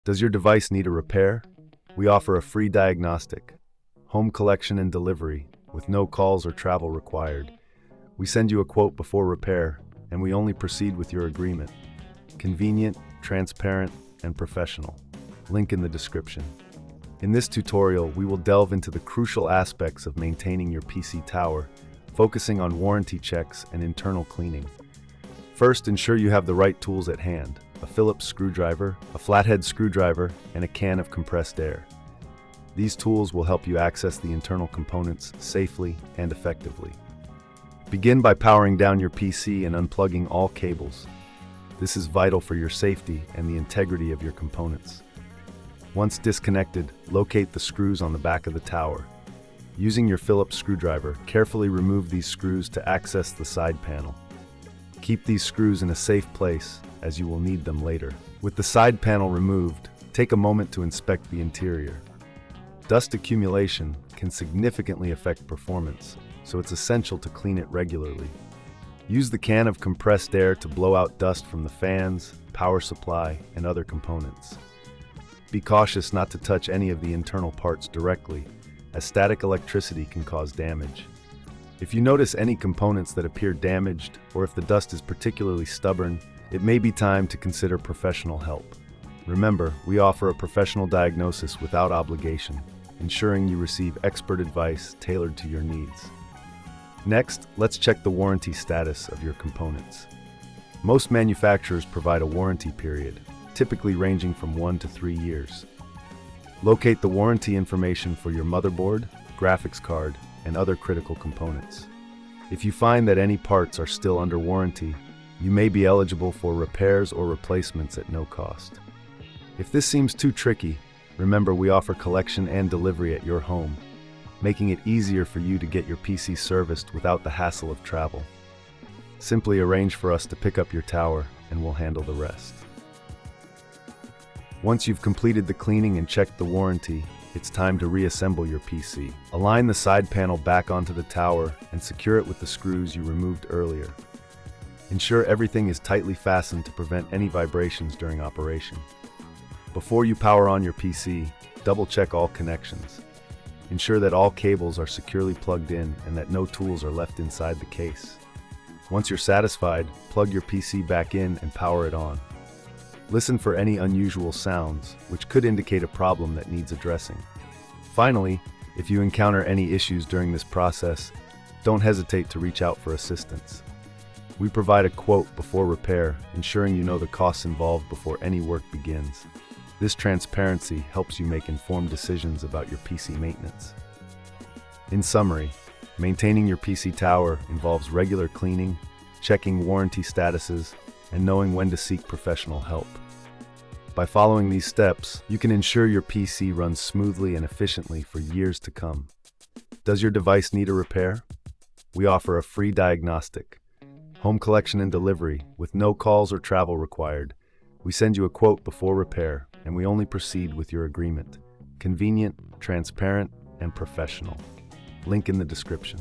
Does your device need a repair? We offer a free diagnostic, home collection and delivery, with no calls or travel required. We send you a quote before repair, and we only proceed with your agreement. Convenient, transparent, and professional. Link in the description. In this tutorial, we will delve into the crucial aspects of maintaining your PC tower, focusing on warranty checks and internal cleaning. First, ensure you have the right tools at hand: a Phillips screwdriver, a flathead screwdriver, and a can of compressed air. These tools will help you access the internal components safely and effectively. Begin by powering down your PC and unplugging all cables. This is vital for your safety and the integrity of your components. Once disconnected, locate the screws on the back of the tower. Using your Phillips screwdriver, carefully remove these screws to access the side panel. Keep these screws in a safe place, as you will need them later. With the side panel removed, take a moment to inspect the interior. Dust accumulation can significantly affect performance, so it's essential to clean it regularly. Use the can of compressed air to blow out dust from the fans, power supply, and other components. Be cautious not to touch any of the internal parts directly, as static electricity can cause damage. If you notice any components that appear damaged, or if the dust is particularly stubborn, it may be time to consider professional help. Remember, we offer a professional diagnosis without obligation, ensuring you receive expert advice tailored to your needs. Next, let's check the warranty status of your components. Most manufacturers provide a warranty period, typically ranging from 1 to 3 years. Locate the warranty information for your motherboard, graphics card, and other critical components. If you find that any parts are still under warranty, you may be eligible for repairs or replacements at no cost. If this seems too tricky, remember we offer collection and delivery at your home, making it easier for you to get your PC serviced without the hassle of travel. Simply arrange for us to pick up your tower and we'll handle the rest. Once you've completed the cleaning and checked the warranty, it's time to reassemble your PC. Align the side panel back onto the tower and secure it with the screws you removed earlier. Ensure everything is tightly fastened to prevent any vibrations during operation. Before you power on your PC, double-check all connections. Ensure that all cables are securely plugged in and that no tools are left inside the case. Once you're satisfied, plug your PC back in and power it on. Listen for any unusual sounds, which could indicate a problem that needs addressing. Finally, if you encounter any issues during this process, don't hesitate to reach out for assistance. We provide a quote before repair, ensuring you know the costs involved before any work begins. This transparency helps you make informed decisions about your PC maintenance. In summary, maintaining your PC tower involves regular cleaning, checking warranty statuses, and knowing when to seek professional help. By following these steps, you can ensure your PC runs smoothly and efficiently for years to come. Does your device need a repair? We offer a free diagnostic, home collection and delivery, with no calls or travel required. We send you a quote before repair, and we only proceed with your agreement. Convenient, transparent, and professional. Link in the description.